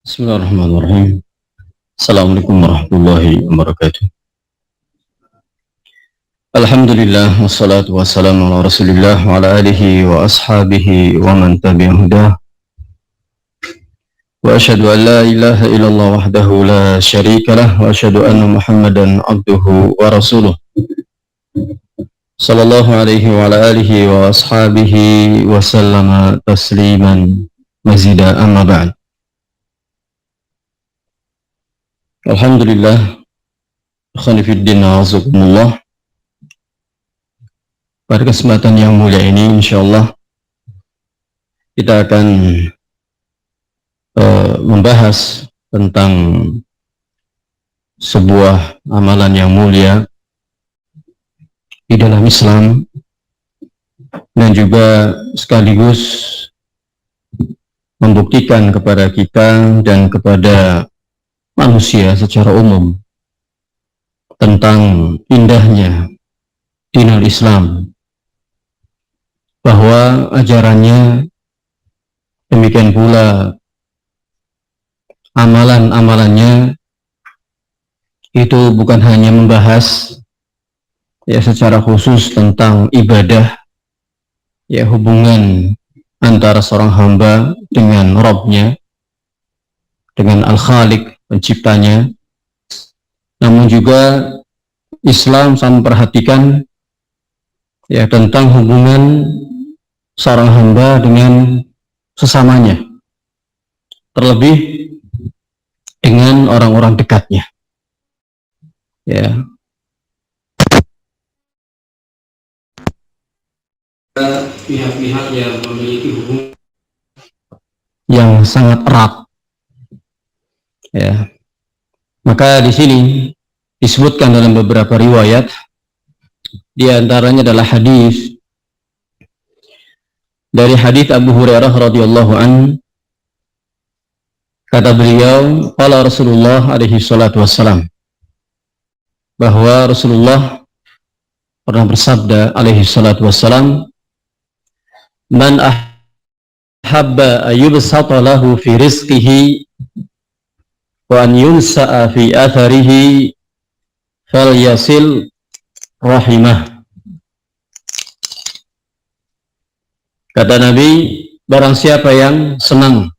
Bismillahirrahmanirrahim. Assalamualaikum warahmatullahi wabarakatuh. Alhamdulillah wassalatu wassalamu ala Rasulillah wa ala alihi wa ashabihi wa man tabi'ahu hudah. Wa asyhadu an la ilaha illallah wahdahu la syarika lah wa asyhadu anna Muhammadan abduhu wa rasuluh. Sallallahu alaihi wa ala alihi wa ashabihi wa sallama tasliman mazida amma ba'd. Alhamdulillah, khonifiddin wa'azakumullah. Pada kesempatan yang mulia ini, insyaallah kita akan membahas tentang sebuah amalan yang mulia di dalam Islam dan juga sekaligus membuktikan kepada kita dan kepada manusia secara umum tentang indahnya dinul Islam, bahwa ajarannya, demikian pula amalan-amalannya itu bukan hanya membahas secara khusus tentang ibadah, hubungan antara seorang hamba dengan Rabb-nya, dengan Al-Khaliq penciptanya, namun juga Islam sangat memperhatikan tentang hubungan seorang hamba dengan sesamanya, terlebih dengan orang-orang dekatnya. Pihak-pihak yang memiliki hubungan yang sangat erat. Maka di sini disebutkan dalam beberapa riwayat, di antaranya adalah hadis dari hadis Abu Hurairah radhiyallahu an, kata beliau, qala Rasulullah alaihi salatu wassalam, bahwa Rasulullah pernah bersabda alaihi salatu wassalam, man ahabba ayyubsata lahu fi rizqihi wa an yunsa'a fi atharihi falyasil rahimah. Kata Nabi, barang siapa yang senang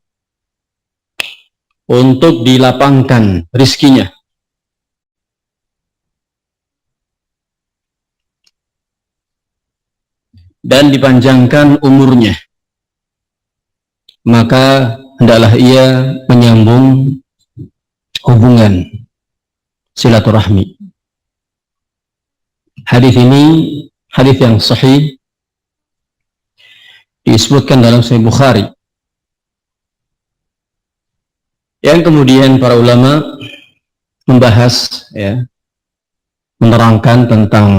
untuk dilapangkan rizkinya dan dipanjangkan umurnya, maka hendaklah ia menyambung hubungan silaturahmi. Hadis ini hadis yang sahih, disebutkan dalam Sahih Bukhari, yang kemudian para ulama membahas, menerangkan tentang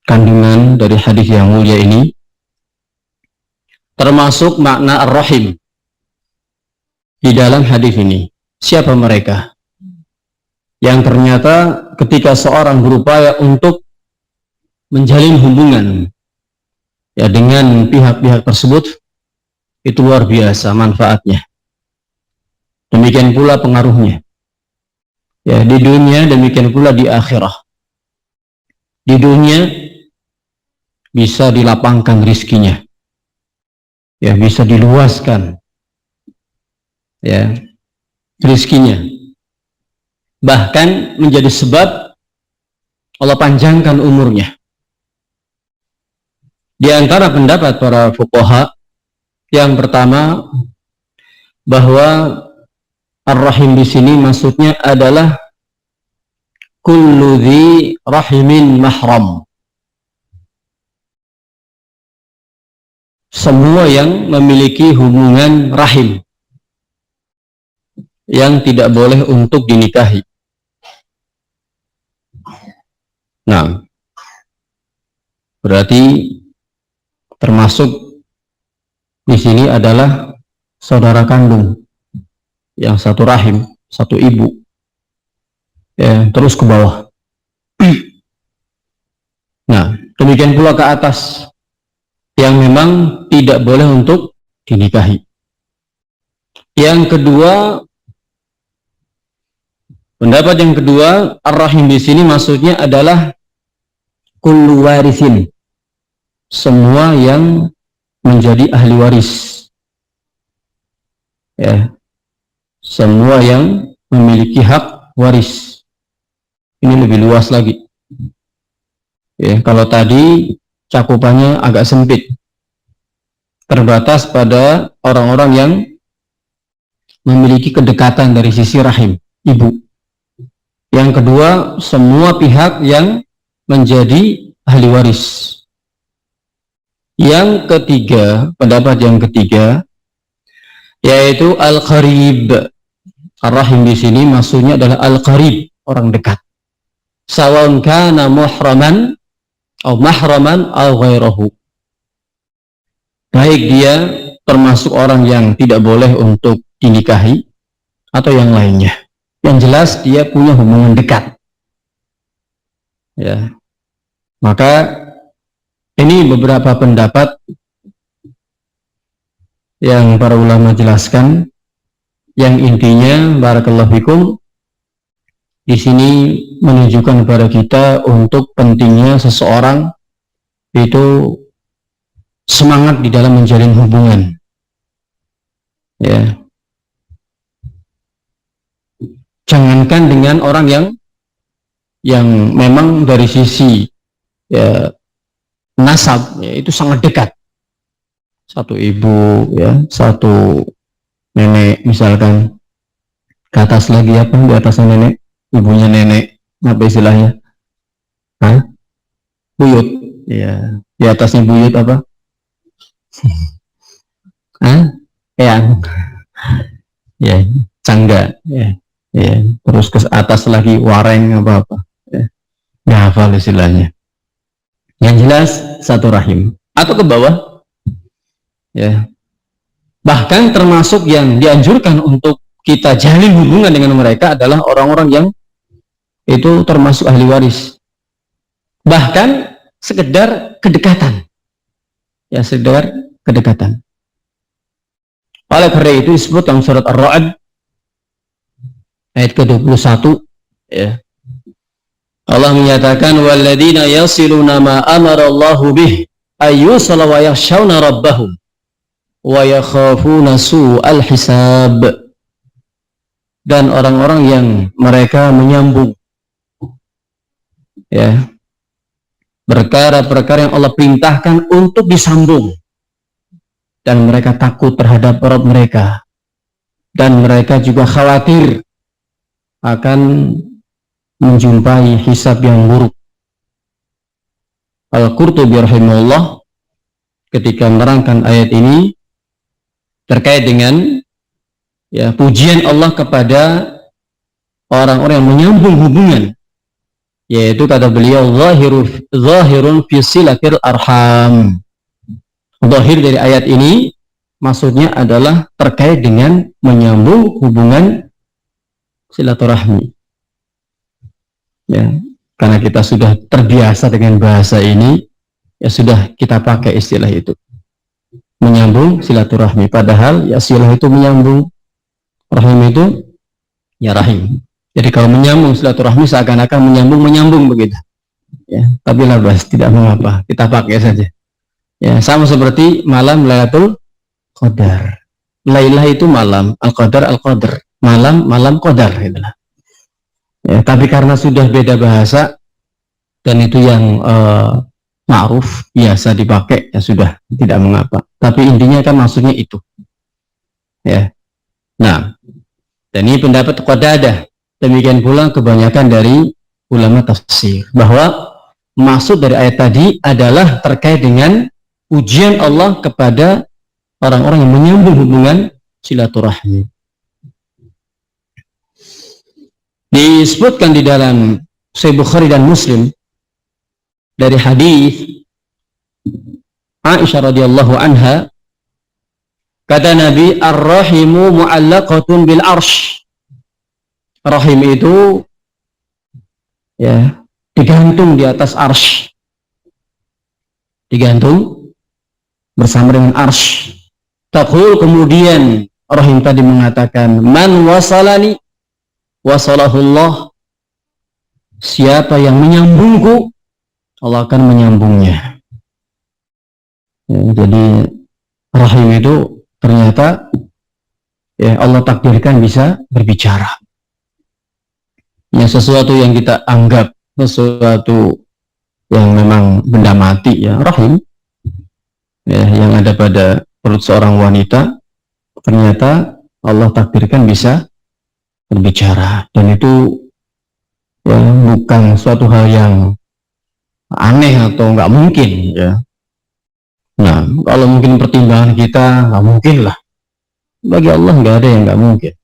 kandungan dari hadis yang mulia ini, termasuk makna ar-rahim di dalam hadis ini. Siapa mereka yang ternyata ketika seorang berupaya untuk menjalin hubungan dengan pihak-pihak tersebut, itu luar biasa manfaatnya, demikian pula pengaruhnya di dunia, demikian pula di akhirah. Di dunia bisa dilapangkan rizkinya, bisa diluaskan rizkinya, bahkan menjadi sebab Allah panjangkan umurnya. Di antara pendapat para fuqaha, yang pertama, bahwa ar-rahim di sini maksudnya adalah kullu dzi rahimin mahram, semua yang memiliki hubungan rahim yang tidak boleh untuk dinikahi. Nah, berarti termasuk di sini adalah saudara kandung, yang satu rahim, satu ibu, terus ke bawah. Nah, demikian pula ke atas, yang memang tidak boleh untuk dinikahi. Yang kedua, Pendapat yang kedua, ar-rahim di sini maksudnya adalah kullu warithin, semua yang menjadi ahli waris. Ya, semua yang memiliki hak waris. Ini lebih luas lagi. Ya, kalau tadi cakupannya agak sempit, terbatas pada orang-orang yang memiliki kedekatan dari sisi rahim, ibu. Yang kedua, semua pihak yang menjadi ahli waris. Yang ketiga, pendapat yang ketiga, yaitu al-qarib. Ar-rahim di sini maksudnya adalah al-qarib, orang dekat. Sawaun kana muhraman atau mahraman atau ghairahu. Baik dia termasuk orang yang tidak boleh untuk dinikahi atau yang lainnya. Yang jelas dia punya hubungan dekat. Ya. Maka ini beberapa pendapat yang para ulama jelaskan, yang intinya barakallahu fikum di sini menunjukkan kepada kita untuk pentingnya seseorang itu semangat di dalam menjalin hubungan. Ya. Jangankan dengan orang yang memang dari sisi ya, nasab ya, itu sangat dekat. Satu ibu ya, satu nenek misalkan, ke atas lagi apa di atasnya nenek, ibunya nenek, apa istilahnya? Hah? Buyut. Ya, di atasnya buyut apa? Hah? Eyang. Ya, cangga ya. Ya, terus ke atas lagi wareng apa-apa. Ya. Nggak hafal istilahnya. Yang jelas satu rahim atau ke bawah. Ya. Bahkan termasuk yang dianjurkan untuk kita jalin hubungan dengan mereka adalah orang-orang yang itu termasuk ahli waris. Bahkan sekedar kedekatan. Ya, sekedar kedekatan. Oleh karena itu disebut dalam surat Ar-Ra'd ayat ke-21 ya. Allah menyatakan walladzina yasiluna ma amarallahu bih ayyusala wa yakhshawna rabbahum wa yakhafuna su'al hisab. Dan orang-orang yang mereka menyambung ya perkara-perkara yang Allah perintahkan untuk disambung, dan mereka takut terhadap Rabb mereka, dan mereka juga khawatir akan menjumpai hisab yang buruk. Al-Qurtubi rahimahullah ketika menerangkan ayat ini terkait dengan ya pujian Allah kepada orang-orang yang menyambung hubungan, yaitu kata beliau zahirun fi silatil arham. Zahir dari ayat ini maksudnya adalah terkait dengan menyambung hubungan silaturahmi. Ya, karena kita sudah terbiasa dengan bahasa ini, ya sudah kita pakai istilah itu. Menyambung silaturahmi, padahal ya silah itu menyambung, rahim itu ya rahim. Jadi kalau menyambung silaturahmi seakan-akan menyambung begitu. Ya, tapi labas tidak mengapa, kita pakai saja. Ya, sama seperti malam Lailatul Qadar. Lailah itu malam, al-qadar al-qadar. Malam qadar itulah. Ya, tapi karena sudah beda bahasa dan itu yang ma'ruf biasa dipakai, ya sudah tidak mengapa. Tapi intinya kan maksudnya itu. Ya. Nah, dan ini pendapat Qatadah. Demikian pula kebanyakan dari ulama tafsir bahwa maksud dari ayat tadi adalah terkait dengan ujian Allah kepada orang-orang yang menyambung hubungan silaturahmi. Disebutkan di dalam Sahih Bukhari dan Muslim dari hadis Aisyah radhiyallahu anha, kata Nabi, ar-rahimu mu'allaqatun bil arsh. Rahim itu ya digantung di atas arsh, digantung bersama dengan arsh. Taqul, kemudian rahim tadi mengatakan, man wasalani wasalahullah, siapa yang menyambungku, Allah akan menyambungnya. Ya, jadi rahim itu ternyata ya Allah takdirkan bisa berbicara. Ya, sesuatu yang kita anggap sesuatu yang memang benda mati, ya rahim, ya, yang ada pada perut seorang wanita, ternyata Allah takdirkan bisa berbicara, dan itu ya, bukan suatu hal yang aneh atau nggak mungkin, ya. Nah, kalau mungkin pertimbangan kita nggak mungkin lah, bagi Allah nggak ada yang nggak mungkin.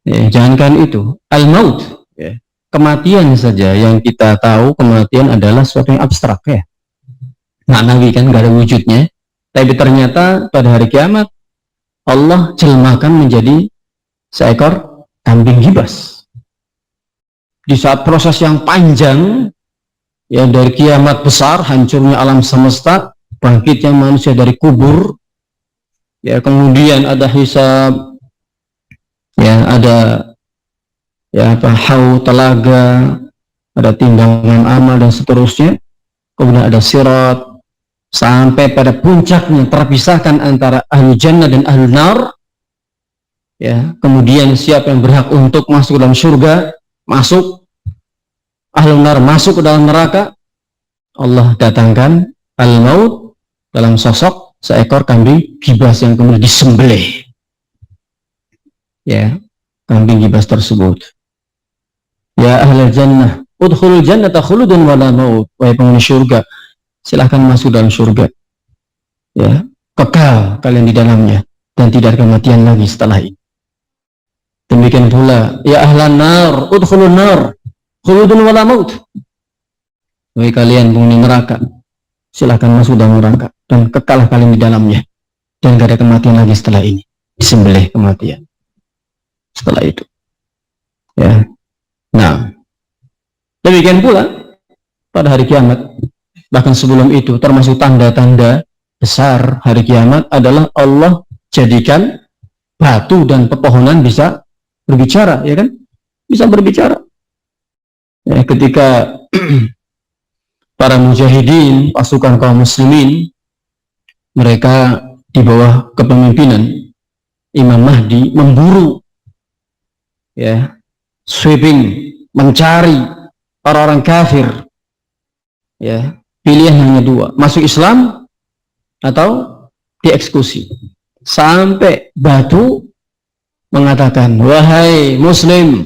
Ya, jangankan itu, al-maut, ya, kematian saja yang kita tahu kematian adalah sesuatu yang abstrak, ya, maknawi kan, nggak ada wujudnya, tapi ternyata pada hari kiamat Allah jelmakan menjadi seekor kambing gibas. Di saat proses yang panjang, ya, dari kiamat besar, hancurnya alam semesta, bangkitnya manusia dari kubur, ya, kemudian ada hisab, ya, ada ya haud, telaga, ada timbangan amal dan seterusnya, kemudian ada sirat, sampai pada puncaknya terpisahkan antara ahlu jannah dan ahlu nar, ya, kemudian siapa yang berhak untuk masuk dalam surga masuk, ahlu nar masuk ke dalam neraka, Allah datangkan al-maut dalam sosok seekor kambing gibas yang kemudian disembelih, ya, kambing gibas tersebut. Ya ahlal jannah udkhulul jannata khuludun wala maut, wahai penghuni surga, silahkan masuk dalam surga, ya, kekal kalian di dalamnya dan tidak ada kematian lagi setelah ini. Demikian pula ya ahlan nar udkhulun nar khuludun wala maut, wahai kalian penghuni neraka, silahkan masuk dalam neraka dan kekal kalian di dalamnya dan tidak ada kematian lagi setelah ini. Disembelih kematian setelah itu, ya. Nah, demikian pula pada hari kiamat, bahkan sebelum itu, termasuk tanda-tanda besar hari kiamat adalah Allah jadikan batu dan pepohonan bisa berbicara, ya kan? Bisa berbicara. Ya, ketika para mujahidin, pasukan kaum muslimin, mereka di bawah kepemimpinan Imam Mahdi memburu, ya, sweeping, mencari orang-orang kafir, ya, pilihan hanya dua, masuk Islam atau dieksekusi. Sampai batu mengatakan, wahai muslim,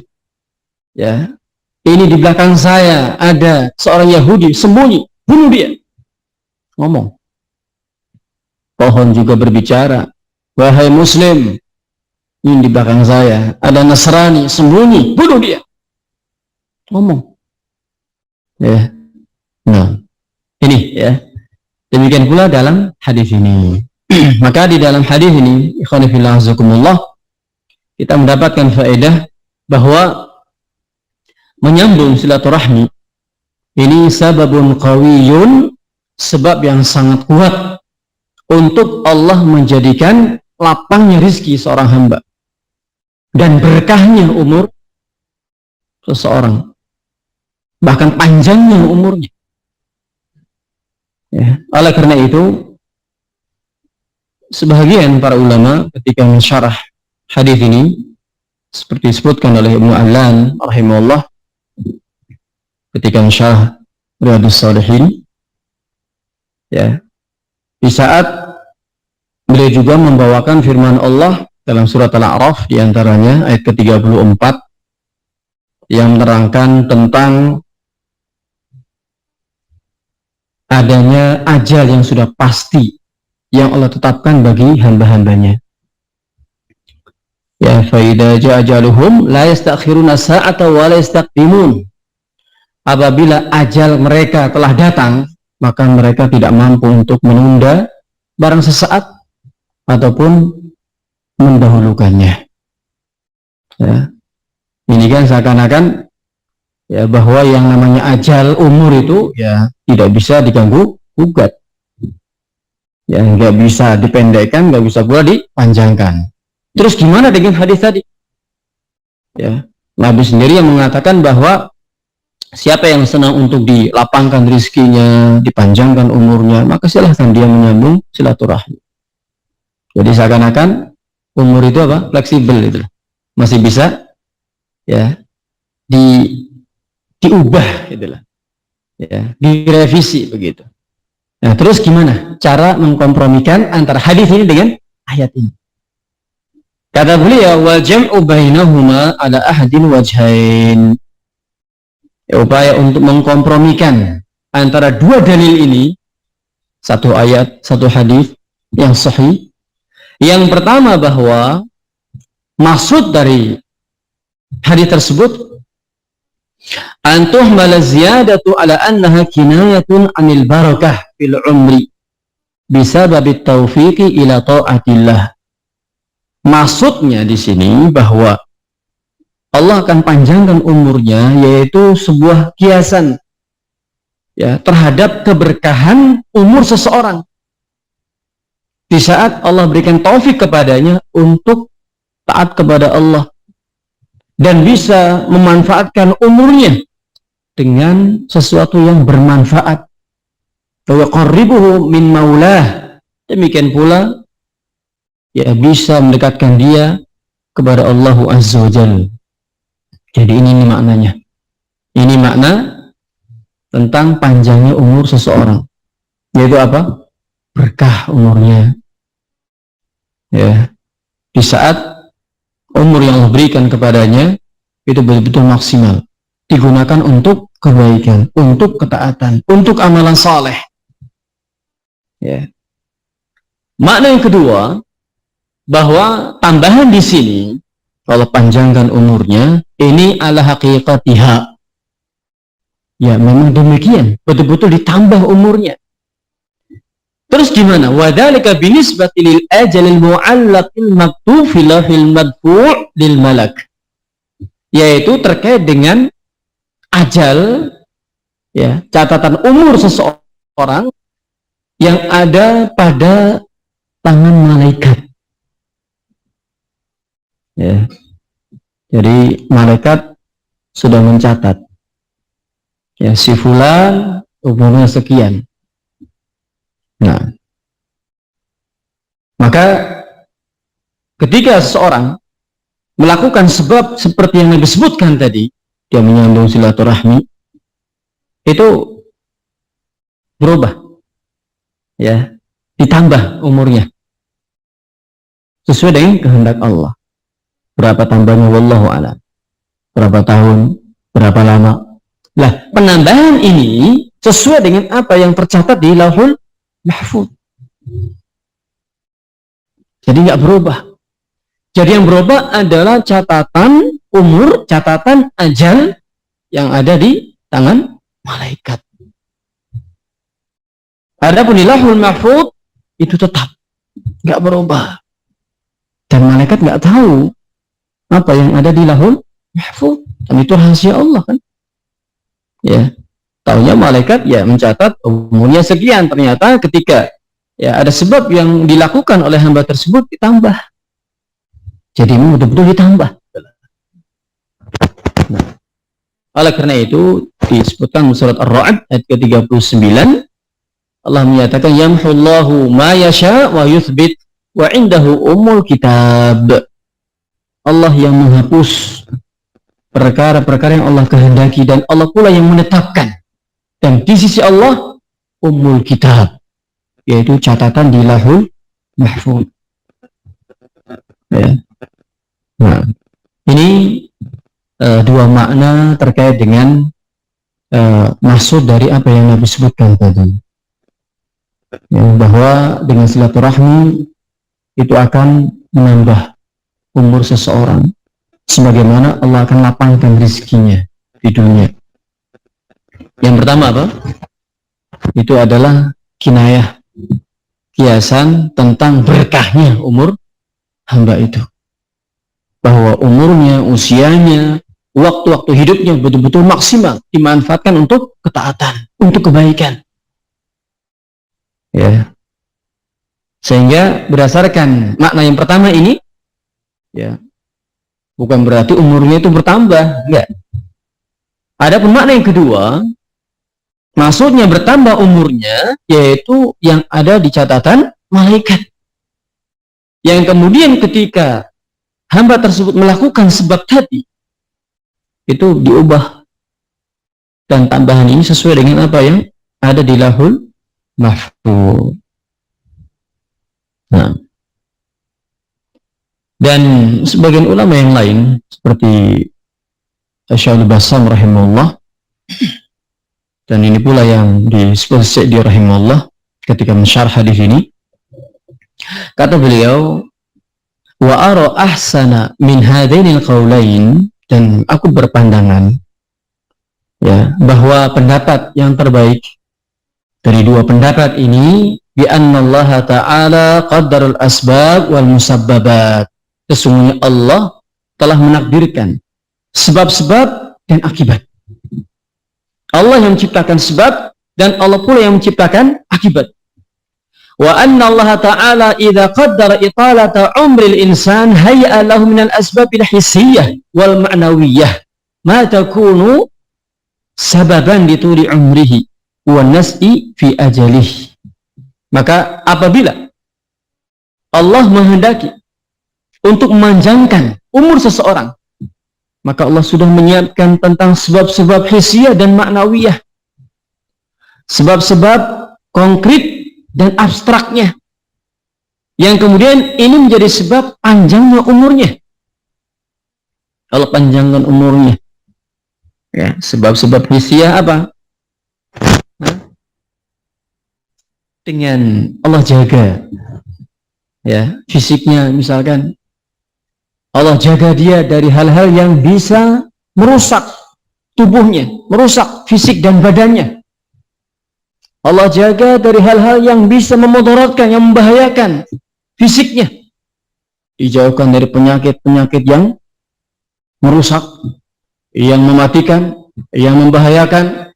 ya, ini di belakang saya ada seorang Yahudi sembunyi, bunuh dia. Ngomong. Pohon juga berbicara, wahai muslim, ini di belakang saya ada Nasrani sembunyi, bunuh dia. Ngomong, ya. Nah, ini, ya, demikian pula dalam hadis ini. Maka di dalam hadis ini, ikhwan fillah azakumullah, kita mendapatkan faedah bahwa menyambung silaturahmi ini sababun qawiyun, sebab yang sangat kuat untuk Allah menjadikan lapangnya rizki seorang hamba dan berkahnya umur seseorang, bahkan panjangnya umurnya, ya. Oleh karena itu, sebagian para ulama ketika mensyarah hadis ini, seperti disebutkan oleh Ibnu Ahlan rahimahullah ketika mensyarah Riyadhus Shalihin, ya, di saat beliau juga membawakan firman Allah dalam surat Al-A'raf, diantaranya ayat ke-34 yang menerangkan tentang adanya ajal yang sudah pasti yang Allah tetapkan bagi hamba-hambanya. Ya, fa idza jaa ajaluhum la yastakhiruna sa'ata wa la yastaqdimun. Apabila ajal mereka telah datang, maka mereka tidak mampu untuk menunda barang sesaat ataupun mendahulukannya. Ya. Ini kan seakan-akan, ya, bahwa yang namanya ajal umur itu, ya, tidak bisa diganggu gugat, ya, nggak bisa dipendekkan, nggak bisa pula dipanjangkan. Terus gimana dengan hadis tadi? Ya, Nabi sendiri yang mengatakan bahwa siapa yang senang untuk dilapangkan rizkinya, dipanjangkan umurnya, maka silahkan dia menyambung silaturahmi. Jadi seakan-akan umur itu apa? Fleksibel itu. Masih bisa ya diubah gitu lah. Ya, direvisi begitu. Nah, terus gimana cara mengkompromikan antara hadis ini dengan ayat ini? Kata beliau, wal jam'u bainahuma ala ahadin wajhain. Ya, upaya untuk mengkompromikan antara dua dalil ini, satu ayat, satu hadis yang sahih. Yang pertama bahwa maksud dari hadis tersebut antuh malaziyadatu ala annaha kinayatun anil barakah fil umri bisababit taufiqi ila ta'atillah. Maksudnya di sini bahwa Allah akan panjangkan umurnya, yaitu sebuah kiasan ya terhadap keberkahan umur seseorang. Di saat Allah berikan taufik kepadanya untuk taat kepada Allah dan bisa memanfaatkan umurnya dengan sesuatu yang bermanfaat. Wa yuqarribuhu min maulah. Demikian pula ya bisa mendekatkan dia kepada Allah Azza wa Jalla. Jadi ini maknanya. Ini makna tentang panjangnya umur seseorang. Yaitu apa? Berkah umurnya. Ya. Di saat umur yang Allah berikan kepadanya itu betul-betul maksimal, digunakan untuk kebaikan, untuk ketaatan, untuk amalan saleh. Ya. Makna yang kedua, bahwa tambahan di sini kalau panjangkan umurnya ini ala haqiqatiha. Ya memang demikian, betul-betul ditambah umurnya. Terus gimana? Wadhalika binisbati lil ajalil mu'allaqil maktufi lahil madfu' lil malak. Yaitu terkait dengan ajal, ya, catatan umur seseorang yang ada pada tangan malaikat. Ya. Jadi malaikat sudah mencatat. Ya, si fulan umurnya sekian. Nah, maka ketika seseorang melakukan sebab seperti yang disebutkan tadi, dia menyambung silaturahmi, itu berubah, ya, ditambah umurnya sesuai dengan kehendak Allah. Berapa tambahnya wallahu a'lam. Berapa tahun, berapa lama. Lah, penambahan ini sesuai dengan apa yang tercatat di Lauhul Mahfuz. Jadi nggak berubah. Jadi yang berubah adalah catatan umur, catatan ajal yang ada di tangan malaikat. Adapun di Lauhul Mahfuz itu tetap nggak berubah. Dan malaikat nggak tahu apa yang ada di Lauhul Mahfuz. Dan itu rahasia Allah kan. Ya. Taunya malaikat ya mencatat umurnya sekian, ternyata ketika ya ada sebab yang dilakukan oleh hamba tersebut ditambah. Jadi ini betul-betul ditambah. Nah, oleh karena itu disebutkan surat Ar-Ra'd ayat ke-39 Allah menyatakan yamhullahu ma yasha wa yuthbit wa indahu ummul kitab. Allah yang menghapus perkara-perkara yang Allah kehendaki dan Allah pula yang menetapkan. Dan di sisi Allah ummul kitab, yaitu catatan di Lauhul Mahfuz. Ya. Nah, ini dua makna terkait dengan maksud dari apa yang Nabi sebutkan tadi. Ya, bahwa dengan silaturahmi itu akan menambah umur seseorang, sebagaimana Allah akan lapangkan rezekinya di dunia. Yang pertama apa? Itu adalah kinayah, kiasan tentang berkahnya umur hamba itu. Bahwa umurnya, usianya, waktu-waktu hidupnya betul-betul maksimal dimanfaatkan untuk ketaatan, untuk kebaikan. Ya. Sehingga berdasarkan makna yang pertama ini, ya, Bukan berarti umurnya itu bertambah, enggak. Ada makna yang kedua, maksudnya bertambah umurnya, yaitu yang ada di catatan malaikat. Yang kemudian ketika hamba tersebut melakukan sebab tadi, itu diubah. Dan tambahan ini sesuai dengan apa yang ada di Lauhul Mahfuz. Nah, dan sebagian ulama yang lain seperti Syaikhul Bassam rahimahullah, dan ini pula yang disebut Sa'di rahimahullah ketika mensyarah hadis ini, kata beliau, wa ara ahsana min hadainil qaulain, dan aku berpandangan ya bahwa pendapat yang terbaik dari dua pendapat ini, bi anna Allah taala qaddarul asbab wal musabbabat, sesungguhnya Allah telah menakdirkan sebab-sebab dan akibat. Allah yang menciptakan sebab dan Allah pula yang menciptakan akibat. Wa anna Allah ta'ala idza qaddara italata umril insan hayya lahu minal asbabil hissiyah wal ma'nawiyah ma takunu sababan dituli umrihi wa nas'i fi ajalih. Maka apabila Allah menghendaki untuk memanjangkan umur seseorang, maka Allah sudah menyiapkan tentang sebab-sebab hissiyah dan maknawiyah, sebab-sebab konkret dan abstraknya, yang kemudian ini menjadi sebab panjangnya umurnya. Allah panjangkan umurnya ya, sebab-sebab hissiyah apa? Dengan Allah jaga ya fisiknya, misalkan Allah jaga dia dari hal-hal yang bisa merusak tubuhnya, merusak fisik dan badannya. Allah jaga dari hal-hal yang bisa memudaratkan, yang membahayakan fisiknya. Dijauhkan dari penyakit-penyakit yang merusak, yang mematikan, yang membahayakan.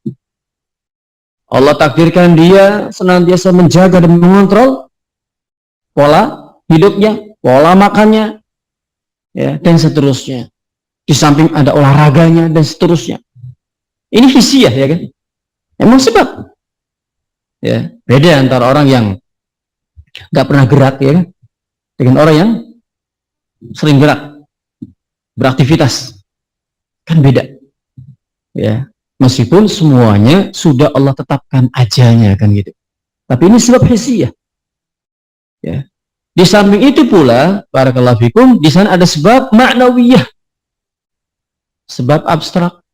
Allah takdirkan dia senantiasa menjaga dan mengontrol pola hidupnya, pola makannya, ya, dan seterusnya. Di samping ada olahraganya dan seterusnya. Ini hissiyah ya kan? Emang sebab. Ya, beda antara orang yang nggak pernah gerak ya kan, dengan orang yang sering gerak, beraktivitas, kan beda. Ya, meskipun semuanya sudah Allah tetapkan ajalnya kan gitu. Tapi ini sebab hissiyah. Ya. Di samping itu pula, barakallahu fikum, di sana ada sebab maknawiyah, sebab abstrak.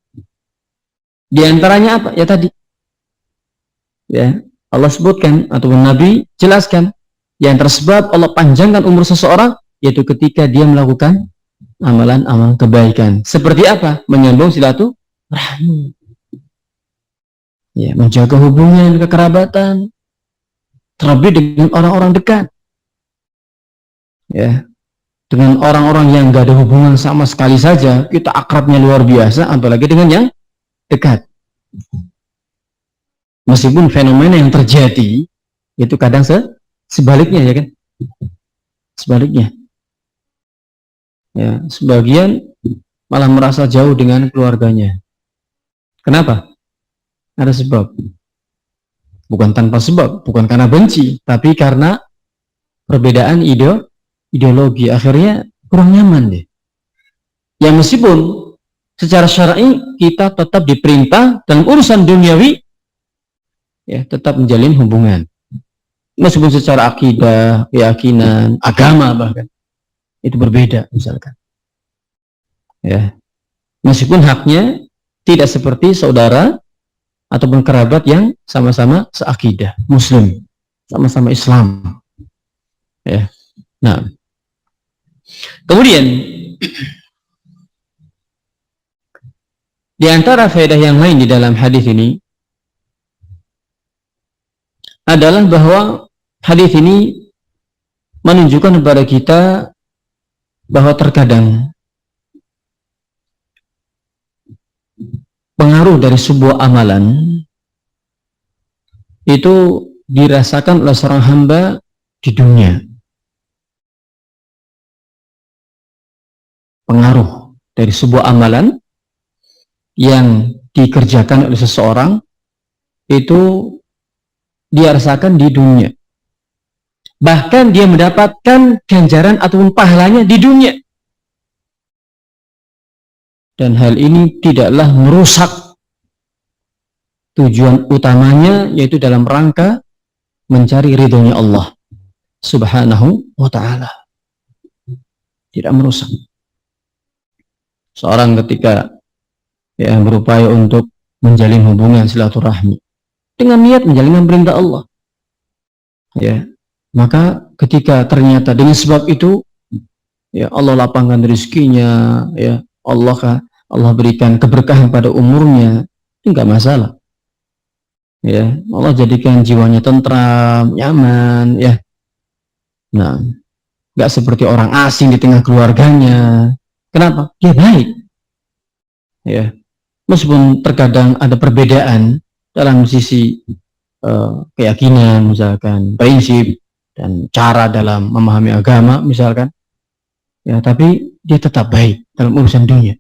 Di antaranya apa? Ya tadi. Ya, Allah sebutkan ataupun Nabi jelaskan yang tersebab Allah panjangkan umur seseorang, yaitu ketika dia melakukan amalan-amalan kebaikan. Seperti apa? Menyambung silaturahmi. Ya, menjaga hubungan kekerabatan, terlebih dengan orang-orang dekat. Ya, dengan orang-orang yang gak ada hubungan sama sekali saja kita akrabnya luar biasa, apalagi dengan yang dekat. Meskipun fenomena yang terjadi itu kadang sebaliknya ya kan, sebaliknya ya, sebagian malah merasa jauh dengan keluarganya. Kenapa? Ada sebab, bukan tanpa sebab, bukan karena benci, tapi karena perbedaan ideologi, akhirnya kurang nyaman deh. Ya meskipun secara syar'i kita tetap diperintah dalam urusan duniawi ya tetap menjalin hubungan, meskipun secara akidah, keyakinan, agama bahkan itu berbeda misalkan ya, meskipun haknya tidak seperti saudara ataupun kerabat yang sama-sama seakidah, muslim, sama-sama Islam ya. Nah, kemudian di antara faedah yang lain di dalam hadis ini adalah bahwa hadis ini menunjukkan kepada kita bahwa terkadang pengaruh dari sebuah amalan itu dirasakan oleh seorang hamba di dunia. pengaruh dari sebuah amalan yang dikerjakan oleh seseorang itu dia rasakan di dunia. Bahkan dia mendapatkan ganjaran ataupun pahalanya di dunia. Dan hal ini tidaklah merusak tujuan utamanya, yaitu dalam rangka mencari ridhonya Allah Subhanahu wa ta'ala. Tidak merusak. Seorang ketika berupaya untuk menjalin hubungan silaturahmi dengan niat menjalankan perintah Allah, maka ketika ternyata dengan sebab itu Allah lapangkan rezekinya, Allah berikan keberkahan pada umurnya, itu enggak masalah. Allah jadikan jiwanya tentram, nyaman, Nah, enggak seperti orang asing di tengah keluarganya. Kenapa? Dia baik. Meskipun terkadang ada perbedaan dalam sisi keyakinan, misalkan prinsip dan cara dalam memahami agama, misalkan, tapi dia tetap baik dalam urusan dunia.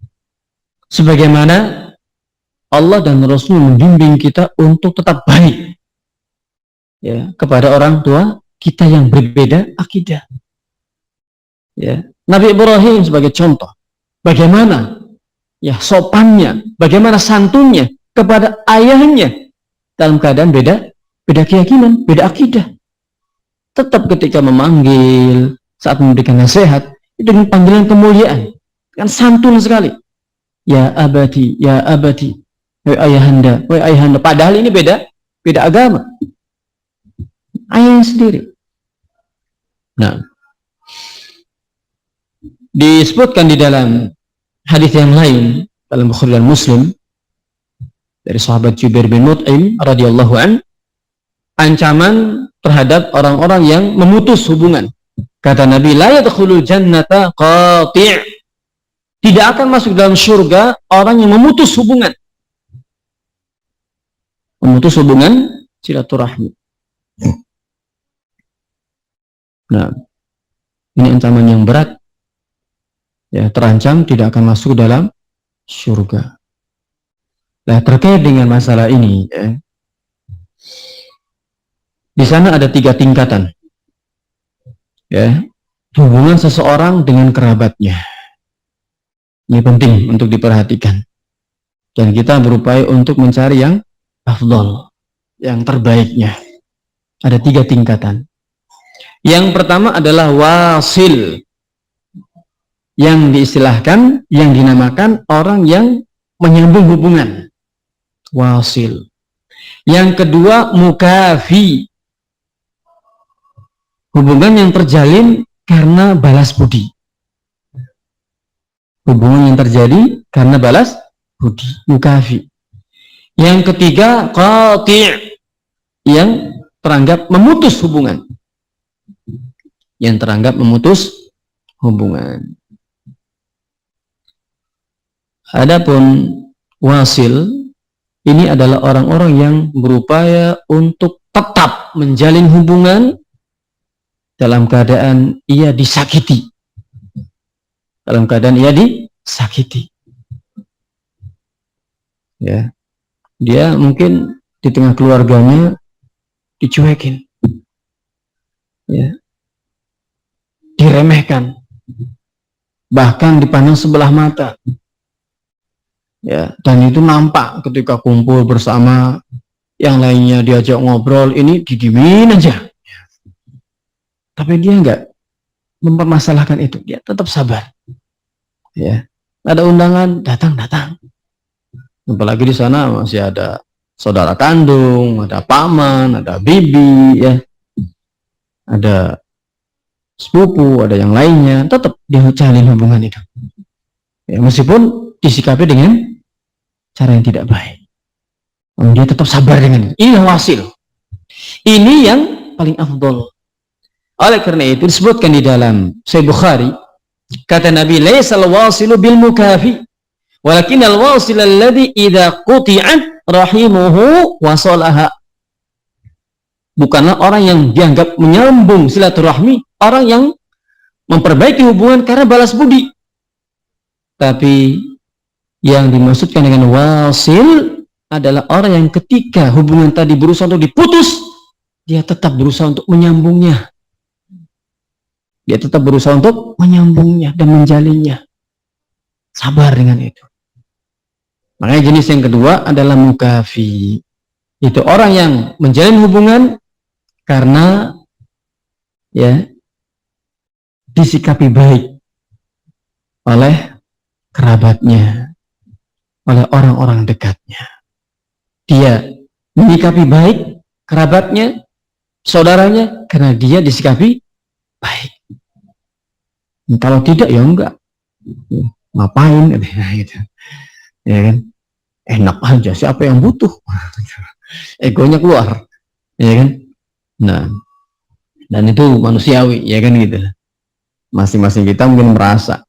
Sebagaimana Allah dan Rasul membimbing kita untuk tetap baik kepada orang tua kita yang berbeda akidah. Nabi Ibrahim sebagai contoh, bagaimana sopannya, bagaimana santunnya kepada ayahnya dalam keadaan beda keyakinan, beda akidah. Tetap ketika memanggil, saat memberikan nasihat, itu dengan panggilan kemuliaan, kan santun sekali. Ya abadi, wahai ayahanda, padahal ini beda agama, ayahnya sendiri. Nah, disebutkan di dalam hadis yang lain dalam Bukhari dan Muslim dari sahabat Jubair bin Mut'im radhiyallahu an, ancaman terhadap orang-orang yang memutus hubungan. Kata Nabi, la yadkhulul jannata qati', tidak akan masuk dalam surga orang yang memutus hubungan silaturahmi. Nah, ini ancaman yang berat, terancam tidak akan masuk dalam surga. Nah, terkait dengan masalah ini, di sana ada 3 tingkatan, hubungan seseorang dengan kerabatnya. Ini penting untuk diperhatikan, dan kita berupaya untuk mencari yang afdal, yang terbaiknya. Ada 3 tingkatan. Yang pertama adalah wasil, yang diistilahkan, yang dinamakan orang yang menyambung hubungan, wasil. Yang kedua mukafi, hubungan yang terjalin karena balas budi. Hubungan yang terjadi karena balas budi, mukafi. Yang ketiga qati', yang teranggap memutus hubungan. Adapun wasil, ini adalah orang-orang yang berupaya untuk tetap menjalin hubungan dalam keadaan ia disakiti. Dia mungkin di tengah keluarganya dicuekin, diremehkan, bahkan dipandang sebelah mata, dan itu nampak ketika kumpul bersama yang lainnya, diajak ngobrol, ini didimin aja, tapi dia enggak mempermasalahkan itu, dia tetap sabar. Ada undangan, datang, apalagi di sana masih ada saudara kandung, ada paman, ada bibi, ada sepupu, ada yang lainnya, tetap dia jalin hubungan itu, meskipun disikapi dengan cara yang tidak baik, dia tetap sabar dengan itu. Ini wasil, ini yang paling afdal. Oleh karena itu disebutkan di dalam Sahih Bukhari, kata Nabi, laisal wasilu bil mukafi, walakinal wasil alladhi idza quti'at rahimuhu wasalaha. Bukanlah orang yang dianggap menyambung silaturahmi, orang yang memperbaiki hubungan karena balas budi. Tapi yang dimaksudkan dengan wasil adalah orang yang ketika hubungan tadi berusaha untuk diputus, dia tetap berusaha untuk menyambungnya. Dia tetap berusaha untuk menyambungnya dan menjalinnya. Sabar dengan itu. Makanya jenis yang kedua adalah mukafi. Itu orang yang menjalin hubungan karena ya disikapi baik oleh kerabatnya, oleh orang-orang dekatnya. Dia menyikapi baik kerabatnya, saudaranya, karena dia disikapi baik. Kalau tidak ya enggak. Ngapain gitu. Ya kan? Enak aja, siapa yang butuh? Egonya keluar. Ya kan? Nah, dan itu manusiawi, ya kan gitu. Masing-masing kita mungkin merasa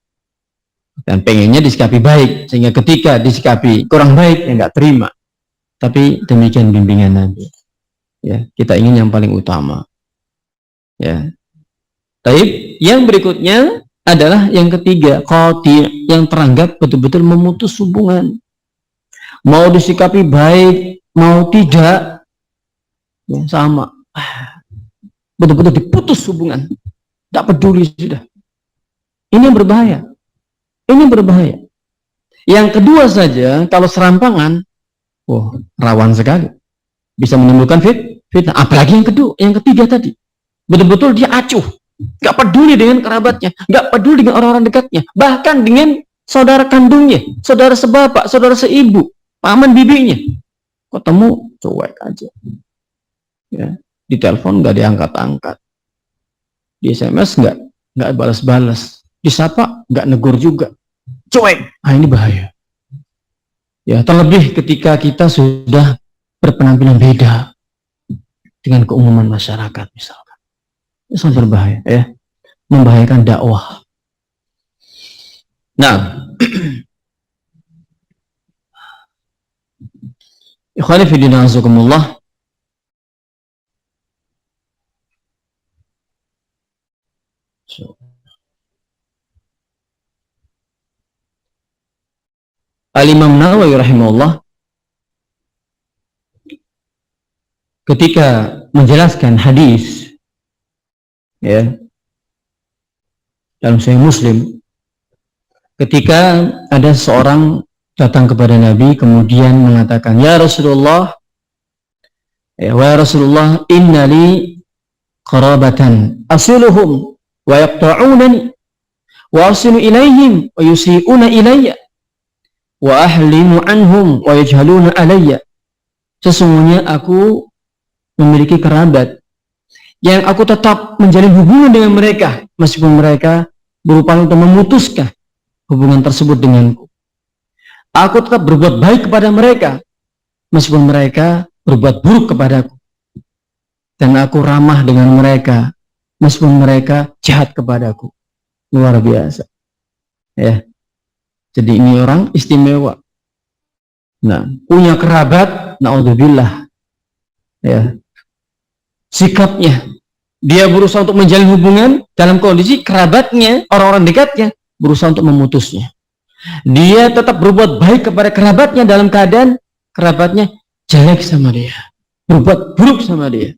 dan pengennya disikapi baik, sehingga ketika disikapi kurang baik ya nggak terima. Tapi demikian bimbingan Nabi. Ya, kita ingin yang paling utama. Ya. Tapi yang berikutnya adalah yang ketiga, qati', yang teranggap betul-betul memutus hubungan. Mau disikapi baik, mau tidak, ya sama. Betul-betul diputus hubungan. Tidak peduli sudah. Ini yang berbahaya. Ini berbahaya. Yang kedua saja, kalau serampangan, rawan sekali. Bisa menimbulkan fitnah. Apalagi yang kedua, yang ketiga tadi. Betul-betul dia acuh. Gak peduli dengan kerabatnya. Gak peduli dengan orang-orang dekatnya. Bahkan dengan saudara kandungnya. Saudara sebapak, saudara seibu. Paman bibinya. Ketemu, cuek aja. Ya. Di telepon gak diangkat-angkat. Di SMS gak balas-balas. Disapa gak negur juga. Cuek. Nah ini bahaya. Ya, terlebih ketika kita sudah berpenampilan beda dengan keumuman masyarakat misalkan. Itu sangat berbahaya, ya. Membahayakan dakwah. Nah, ikhwani fi din azakumullah. Al-Imam Nawawi rahimahullah ketika menjelaskan hadis ya dalam Sahih Muslim, ketika ada seorang datang kepada Nabi kemudian mengatakan, ya Rasulullah, wa Rasulullah, innali qarabatan asiluhum wa yaqta'unani wa asilu ilaihim wa yusi'una ilayya wa ahlimu anhum wa yajhaluna alayya. Sesungguhnya aku memiliki kerabat yang aku tetap menjalin hubungan dengan mereka meskipun mereka berupaya untuk memutuskan hubungan tersebut denganku. Aku tetap berbuat baik kepada mereka meskipun mereka berbuat buruk kepadaku, dan aku ramah dengan mereka meskipun mereka jahat kepadaku. Luar biasa, ya. Jadi ini orang istimewa. Nah, punya kerabat, naudzubillah, ya. Sikapnya, dia berusaha untuk menjalin hubungan dalam kondisi kerabatnya, orang-orang dekatnya berusaha untuk memutusnya. Dia tetap berbuat baik kepada kerabatnya dalam keadaan kerabatnya jelek sama dia, berbuat buruk sama dia.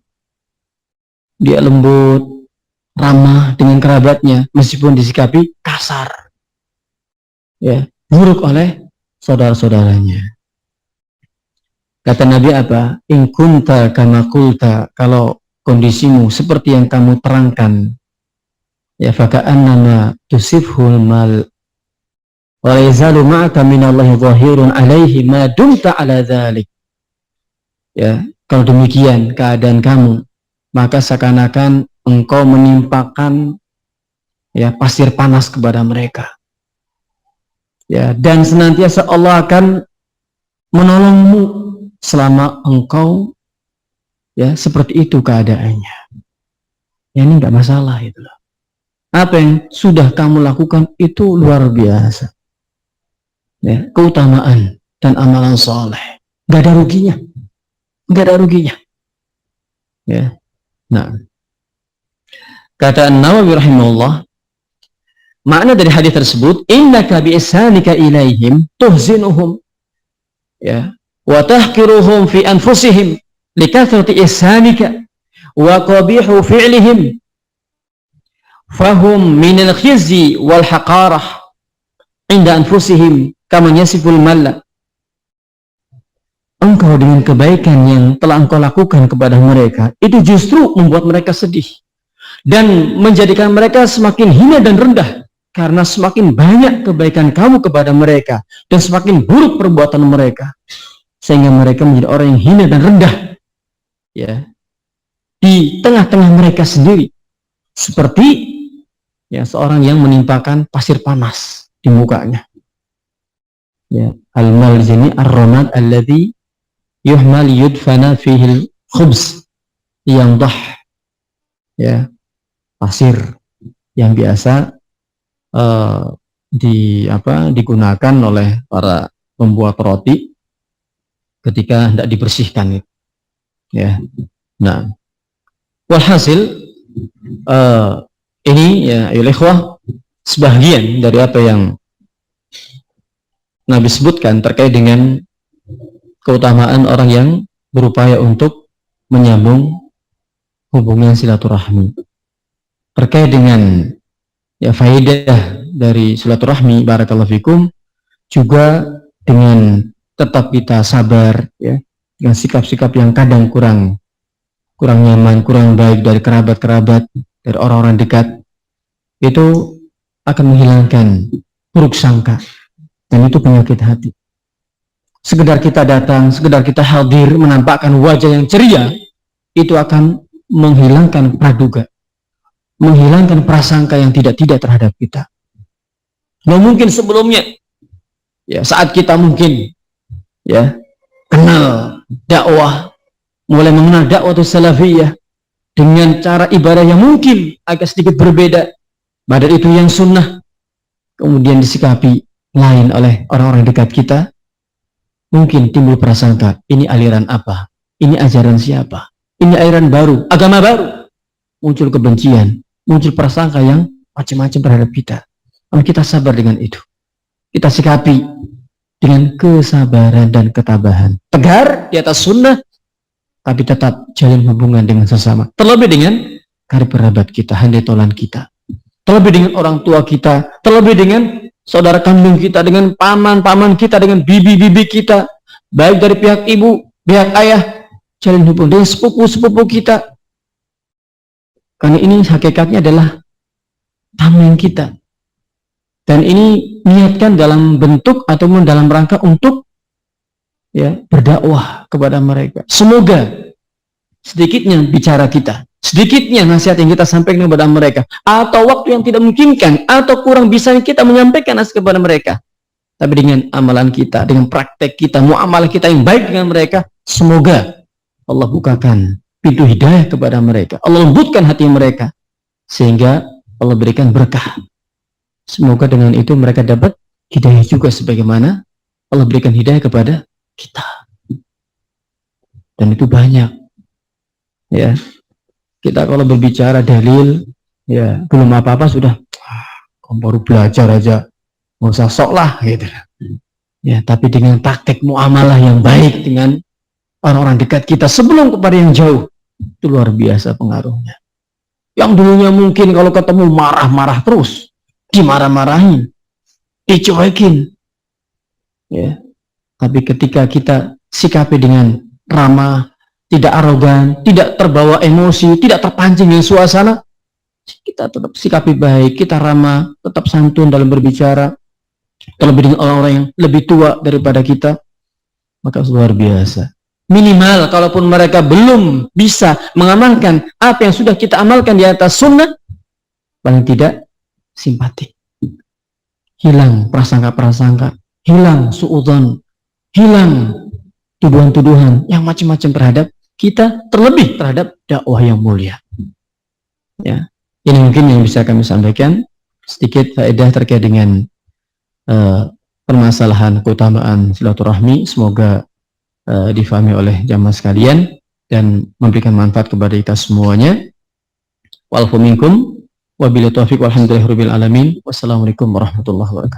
Dia lembut, ramah dengan kerabatnya meskipun disikapi kasar, ya, buruk oleh saudara-saudaranya. Kata Nabi apa? In kunta kama qulta, kalau kondisimu seperti yang kamu terangkan, ya, faka'annama tusifhul mal wa yazalu ma'aka minallahi zahirun alaihi ma dumta ala dhalik. Ya, kalau demikian keadaan kamu, maka seakan-akan engkau menimpakan, ya, pasir panas kepada mereka. Ya, dan senantiasa Allah akan menolongmu selama engkau, ya, seperti itu keadaannya. Ya, ini enggak masalah itu loh. Apa yang sudah kamu lakukan itu luar biasa. Ya, keutamaan dan amalan soleh. Enggak ada ruginya. Enggak ada ruginya. Ya. Nah, kata An-Nawawi rahimahullah, makna dari hadis tersebut, innaka bi ihsanika ilaihim tuhzinuhum, ya, wa tahqiruhum fi anfusihim likathrati ihsanika wa qabihu fi'lihim fahum min al-khizyi wal haqarah inda anfusihim kama yasiful malla. Engkau dengan kebaikan yang telah engkau lakukan kepada mereka itu justru membuat mereka sedih dan menjadikan mereka semakin hina dan rendah, karena semakin banyak kebaikan kamu kepada mereka dan semakin buruk perbuatan mereka, sehingga mereka menjadi orang yang hina dan rendah, ya, di tengah-tengah mereka sendiri, seperti, ya, seorang yang menimpakan pasir panas di mukanya, ya, al-maljani ar-ramad alladhi yuhmal yudfana fihil khubz yang dah, ya, pasir yang biasa digunakan oleh para pembuat roti ketika hendak dibersihkan, ya. Nah, walhasil ini, ya, ayolah ikhwah, sebagian dari apa yang Nabi sebutkan terkait dengan keutamaan orang yang berupaya untuk menyambung hubungan silaturahmi. Terkait dengan, ya, faedah dari silaturahmi, barakallahu fikum, juga dengan tetap kita sabar, ya, dengan sikap-sikap yang kadang kurang nyaman, kurang baik dari kerabat-kerabat, dari orang-orang dekat, itu akan menghilangkan buruk sangka, dan itu penyakit hati. Sekedar kita datang, sekedar kita hadir, menampakkan wajah yang ceria, itu akan menghilangkan praduga, menghilangkan prasangka yang tidak-tidak terhadap kita. Nah, mungkin sebelumnya, ya, saat kita mungkin, ya, kenal dakwah, mulai mengenal dakwah salafiyah dengan cara ibadah yang mungkin agak sedikit berbeda, padahal itu yang sunnah, kemudian disikapi lain oleh orang-orang dekat kita, mungkin timbul prasangka, ini aliran apa? Ini ajaran siapa? Ini aliran baru, agama baru. Muncul kebencian, muncul prasangka yang macam-macam terhadap kita. Namun kita sabar dengan itu. Kita sikapi dengan kesabaran dan ketabahan. Tegar di atas sunnah, tapi tetap jalin hubungan dengan sesama. Terlebih dengan karib kerabat kita, handai tolan kita. Terlebih dengan orang tua kita, terlebih dengan saudara kandung kita, dengan paman-paman kita, dengan bibi-bibi kita, baik dari pihak ibu, pihak ayah, jalin hubungan dengan sepupu-sepupu kita. Karena ini hakikatnya adalah tameng kita. Dan ini niatkan dalam bentuk ataupun dalam rangka untuk, ya, berdakwah kepada mereka. Semoga sedikitnya bicara kita, sedikitnya nasihat yang kita sampaikan kepada mereka, atau waktu yang tidak memungkinkan, atau kurang bisa kita menyampaikan nasihat kepada mereka, tapi dengan amalan kita, dengan praktek kita, muamalah kita yang baik dengan mereka, semoga Allah bukakan pintu hidayah kepada mereka, Allah lembutkan hati mereka, sehingga Allah berikan berkah. Semoga dengan itu mereka dapat hidayah juga, sebagaimana Allah berikan hidayah kepada kita. Dan itu banyak, ya. Kita kalau berbicara dalil, ya, belum apa-apa sudah, kamu baru belajar aja, nggak usah sok lah, gitu. Ya, tapi dengan praktek muamalah yang baik dengan orang-orang dekat kita sebelum kepada yang jauh, itu luar biasa pengaruhnya. Yang dulunya mungkin kalau ketemu marah-marah terus, dimarah-marahin, dicuekin, ya. Tapi ketika kita sikapi dengan ramah, tidak arogan, tidak terbawa emosi, tidak terpancing dengan suasana, kita tetap sikapi baik, kita ramah, tetap santun dalam berbicara, terlebih dengan orang-orang yang lebih tua daripada kita, maka luar biasa. Minimal kalaupun mereka belum bisa mengamalkan apa yang sudah kita amalkan di atas sunnah, paling tidak simpati, hilang prasangka-prasangka, hilang suudzon, hilang tuduhan-tuduhan yang macam-macam terhadap kita, terlebih terhadap dakwah yang mulia. Ya, ini mungkin yang bisa kami sampaikan sedikit faedah terkait dengan permasalahan keutamaan silaturahmi. Semoga difahami oleh jamaah sekalian dan memberikan manfaat kepada kita semuanya. Wa'alaikum minkum. Wabillahi taufiq walhamdulillahirabbil alamin. Wassalamualaikum warahmatullahi wabarakatuh.